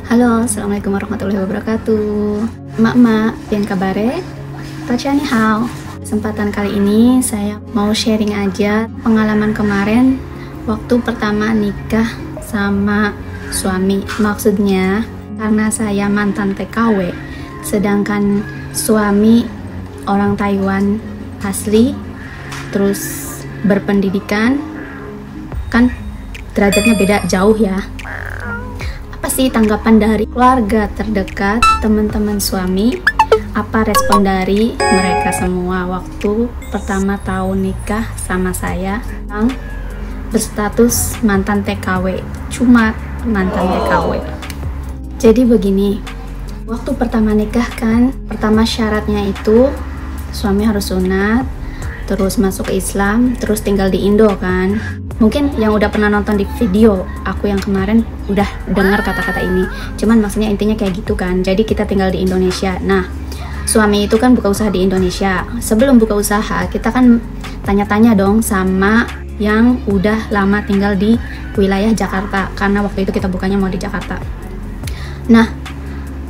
Halo, Assalamualaikum warahmatullahi wabarakatuh. Mak-mak, pian kabare? Tacha ni hao. Kesempatan kali ini saya mau sharing aja pengalaman kemarin waktu pertama nikah sama suami. Maksudnya karena saya mantan TKW, sedangkan suami orang Taiwan asli, terus berpendidikan, kan derajatnya beda jauh ya. Apa sih tanggapan dari keluarga terdekat, teman-teman suami? Apa respon dari mereka semua waktu pertama tahun nikah sama saya yang berstatus mantan TKW? Cuma mantan TKW. Jadi begini, waktu pertama nikah kan, pertama syaratnya itu suami harus sunat, terus masuk Islam, terus tinggal di Indo kan. Mungkin yang udah pernah nonton di video aku yang kemarin udah dengar kata-kata ini. Cuman maksudnya intinya kayak gitu kan. Jadi kita tinggal di Indonesia. Nah, suami itu kan buka usaha di Indonesia. Sebelum buka usaha, kita kan tanya-tanya dong sama yang udah lama tinggal di wilayah Jakarta. Karena waktu itu kita bukanya mau di Jakarta. Nah,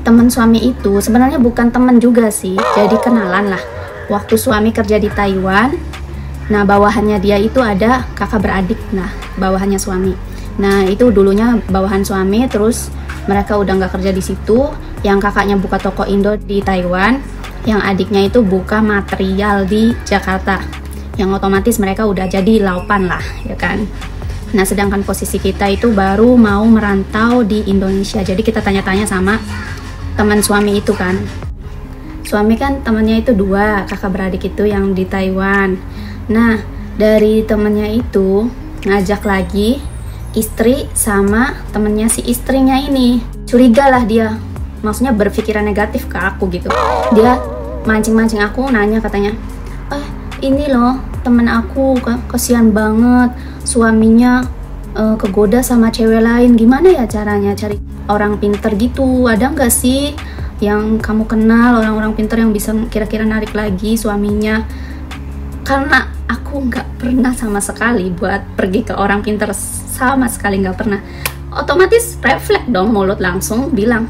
teman suami itu sebenarnya bukan teman juga sih. Jadi kenalan lah. Waktu suami kerja di Taiwan, nah bawahannya dia itu ada kakak beradik, nah bawahannya suami. Nah itu dulunya bawahan suami, terus mereka udah nggak kerja di situ. Yang kakaknya buka toko Indo di Taiwan, yang adiknya itu buka material di Jakarta. Yang otomatis mereka udah jadi laupan lah, ya kan. Nah sedangkan posisi kita itu baru mau merantau di Indonesia. Jadi kita tanya-tanya sama teman suami itu kan. Suami kan temannya itu dua, kakak beradik itu yang di Taiwan. Nah, dari temennya itu ngajak lagi istri sama temennya si istrinya ini. Curiga lah dia, maksudnya berpikiran negatif ke aku gitu. Dia mancing-mancing aku, nanya katanya, ini loh temen aku, kasihan banget suaminya kegoda sama cewek lain. Gimana ya caranya cari orang pinter gitu? Ada nggak sih yang kamu kenal orang-orang pinter yang bisa kira-kira narik lagi suaminya? Karena aku nggak pernah sama sekali buat pergi ke orang pinter, sama sekali nggak pernah. Otomatis refleks dong, mulut langsung bilang,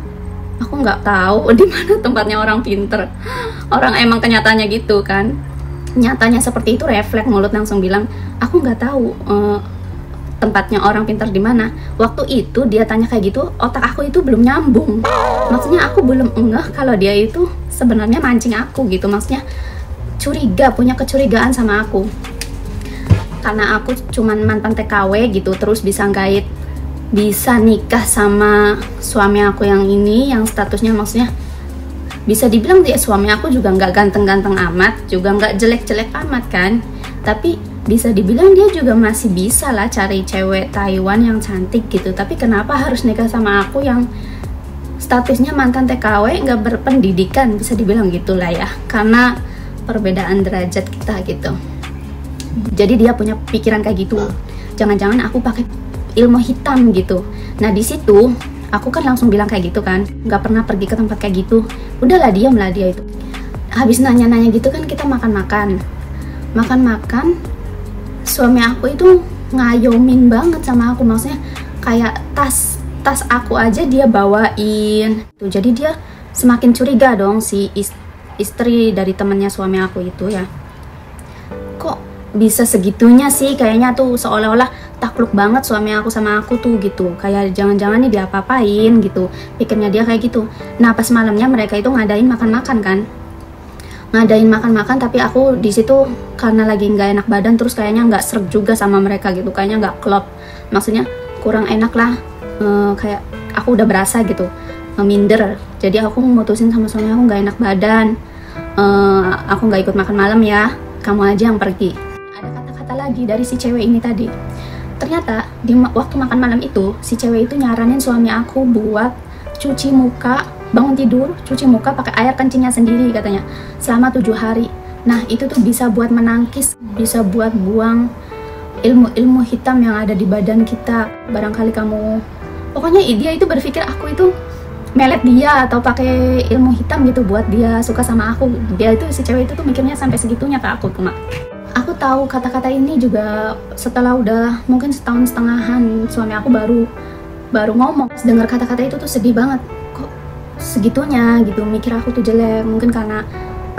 aku nggak tahu di mana tempatnya orang pinter. Orang emang kenyataannya gitu kan, nyatanya seperti itu, refleks mulut langsung bilang, aku nggak tahu tempatnya orang pinter di mana. Waktu itu dia tanya kayak gitu, otak aku itu belum nyambung. Maksudnya aku belum ngeh kalau dia itu sebenarnya mancing aku gitu. Maksudnya curiga, punya kecurigaan sama aku. Karena aku cuman mantan TKW gitu, terus bisa gait, bisa nikah sama suami aku yang ini, yang statusnya maksudnya bisa dibilang dia suami aku juga nggak ganteng-ganteng amat, juga nggak jelek-jelek amat kan. Tapi bisa dibilang dia juga masih bisa lah cari cewek Taiwan yang cantik gitu. Tapi kenapa harus nikah sama aku yang statusnya mantan TKW, nggak berpendidikan, bisa dibilang gitulah ya. Karena perbedaan derajat kita gitu. Jadi dia punya pikiran kayak gitu. Jangan-jangan aku pakai ilmu hitam gitu. Nah di situ aku kan langsung bilang kayak gitu kan, nggak pernah pergi ke tempat kayak gitu. Udahlah, diam lah dia itu. Habis nanya-nanya gitu kan kita makan-makan. Suami aku itu ngayomin banget sama aku, maksudnya kayak tas aku aja dia bawain tuh. Jadi dia semakin curiga dong si istri dari temennya suami aku itu ya. Kok bisa segitunya sih, kayaknya tuh seolah-olah takluk banget suami aku sama aku tuh gitu. Kayak jangan-jangan nih dia apa-apain gitu, pikirnya dia kayak gitu. Nah pas malamnya mereka itu ngadain makan-makan kan, tapi aku di situ karena lagi nggak enak badan, terus kayaknya nggak serg juga sama mereka gitu, kayaknya nggak klop, maksudnya kurang enak lah. Kayak aku udah berasa gitu minder. Jadi aku mutusin sama suami aku, nggak enak badan, aku nggak ikut makan malam ya, kamu aja yang pergi. Ada kata-kata lagi dari si cewek ini tadi. Ternyata di waktu makan malam itu si cewek itu nyaranin suami aku buat cuci muka, bangun tidur, cuci muka pakai air kencingnya sendiri katanya selama 7 hari. Nah itu tuh bisa buat menangkis, bisa buat buang ilmu-ilmu hitam yang ada di badan kita. Barangkali kamu, pokoknya dia itu berpikir aku itu melet dia atau pakai ilmu hitam gitu buat dia suka sama aku. Dia itu, si cewek itu tuh mikirnya sampai segitunya ke aku tuh mak. Aku tahu kata-kata ini juga setelah udah mungkin setahun setengahan suami aku baru baru ngomong, dengar kata-kata itu tuh sedih banget. Kok segitunya gitu, mikir aku tuh jelek, mungkin karena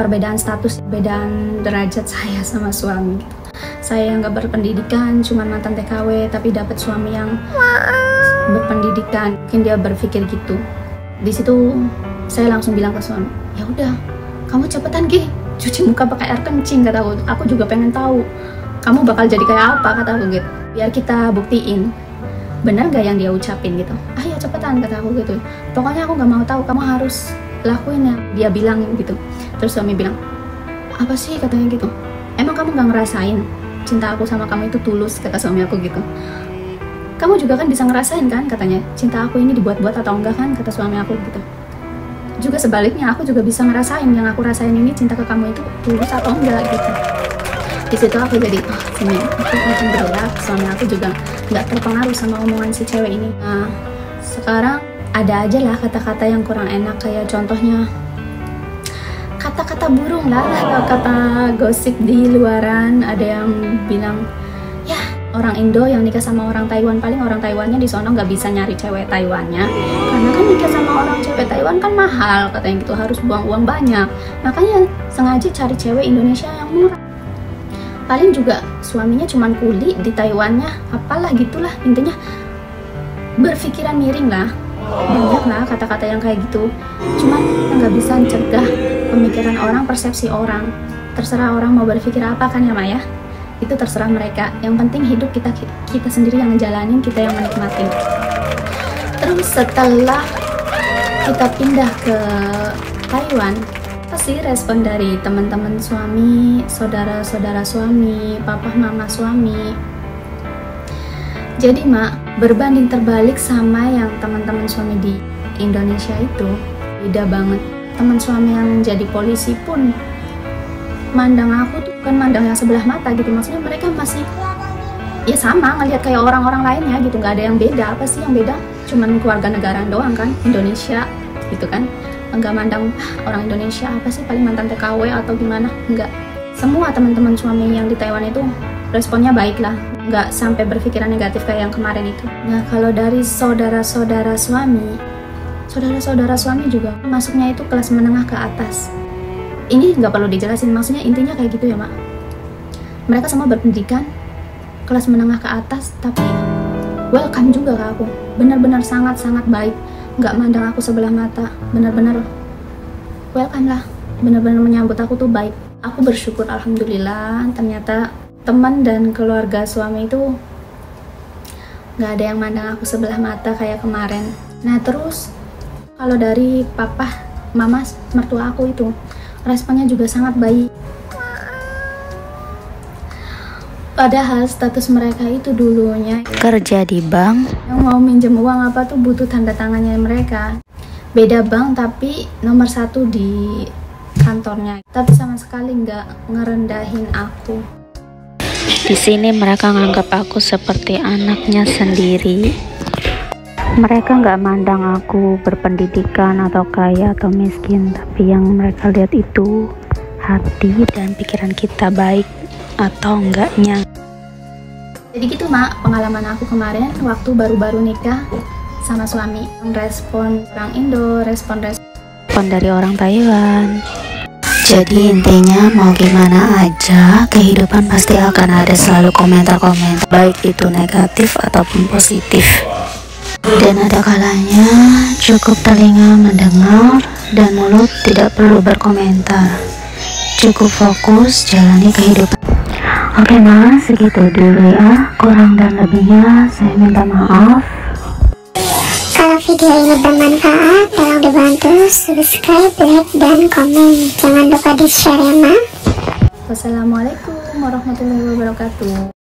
perbedaan status, perbedaan derajat saya sama suami gitu. Saya yang gak berpendidikan, cuma mantan TKW, tapi dapat suami yang berpendidikan. Mungkin dia berpikir gitu. Di situ saya langsung bilang ke suami, ya udah, kamu cepetan Gi, cuci muka pakai air kencing, kata aku. Aku juga pengen tahu kamu bakal jadi kayak apa, kata aku gitu. Biar kita buktiin benar gak yang dia ucapin gitu. Ah ya cepetan, kata aku gitu. Pokoknya aku gak mau tahu, kamu harus lakuin yang dia bilang gitu. Terus suami bilang, apa sih, katanya gitu. Emang kamu gak ngerasain cinta aku sama kamu itu tulus, kata suami aku gitu. Kamu juga kan bisa ngerasain kan, katanya, cinta aku ini dibuat-buat atau enggak kan, kata suami aku gitu. Juga sebaliknya, aku juga bisa ngerasain yang aku rasain ini, cinta ke kamu itu tulus atau enggak gitu. Di situ aku jadi, oh senyum. Aku alhamdulillah suami aku juga nggak terpengaruh sama omongan si cewek ini. Nah, sekarang ada aja lah kata-kata yang kurang enak, kayak contohnya kata-kata burung lah, kata gosip di luaran. Ada yang bilang, ya orang Indo yang nikah sama orang Taiwan, paling orang Taiwannya di sono nggak bisa nyari cewek Taiwannya, karena kan nikah sama orang cewek Taiwan kan mahal, katanya gitu, harus buang uang banyak, makanya sengaja cari cewek Indonesia yang murah. Paling juga suaminya cuman kuli di Taiwannya, apalah gitulah, intinya berpikiran miring lah. Banyak lah kata-kata yang kayak gitu, cuman nggak bisa cegah pemikiran orang, persepsi orang. Terserah orang mau berpikir apa kan ya Maya, itu terserah mereka. Yang penting hidup kita sendiri yang ngejalanin, kita yang menikmatin. Terus setelah kita pindah ke Taiwan, pasti respon dari teman-teman suami, saudara-saudara suami, papa mama suami. Jadi Mak, berbanding terbalik sama yang teman-teman suami di Indonesia itu, beda banget. Teman suami yang jadi polisi pun mandang aku tuh bukan mandang yang sebelah mata gitu, maksudnya mereka masih ya sama ngelihat kayak orang-orang lainnya gitu, nggak ada yang beda. Apa sih yang beda? Cuman keluarga negaraan doang kan, Indonesia gitu kan. Nggak mandang orang Indonesia apa sih, paling mantan TKW atau gimana, enggak. Semua teman-teman suami yang di Taiwan itu responnya baik lah, nggak sampai berpikiran negatif kayak yang kemarin itu. Nah kalau dari saudara-saudara suami juga masuknya itu kelas menengah ke atas. Ini nggak perlu dijelasin, maksudnya intinya kayak gitu ya Mak. Mereka semua berpendidikan, kelas menengah ke atas, tapi welcome juga ke aku, benar-benar sangat-sangat baik, nggak mandang aku sebelah mata, benar-benar welcome lah, benar-benar menyambut aku tuh baik. Aku bersyukur alhamdulillah, ternyata teman dan keluarga suami itu nggak ada yang mandang aku sebelah mata kayak kemarin. Nah terus kalau dari papa mama mertua aku itu responnya juga sangat baik. Padahal status mereka itu dulunya kerja di bank, yang mau minjem uang apa tuh butuh tanda tangannya mereka. Beda bank tapi nomor 1 di kantornya, tapi sama sekali nggak ngerendahin aku. Di sini mereka nganggap aku seperti anaknya sendiri. Mereka nggak mandang aku berpendidikan atau kaya atau miskin, tapi yang mereka lihat itu hati dan pikiran kita baik atau enggaknya. Jadi gitu Mak, pengalaman aku kemarin waktu baru-baru nikah sama suami. Respon orang Indo, respon Dari orang Taiwan. Jadi intinya mau gimana aja, kehidupan pasti akan ada selalu komentar-komentar, baik itu negatif ataupun positif. Dan ada kalanya cukup telinga mendengar dan mulut tidak perlu berkomentar. Cukup fokus jalani kehidupan. Oke Mas, segitu dulu ya. Kurang dan lebihnya saya minta maaf. Kalau video ini bermanfaat, tolong dibantu subscribe, like, dan komen. Jangan lupa di share ya Ma. Wassalamualaikum warahmatullahi wabarakatuh.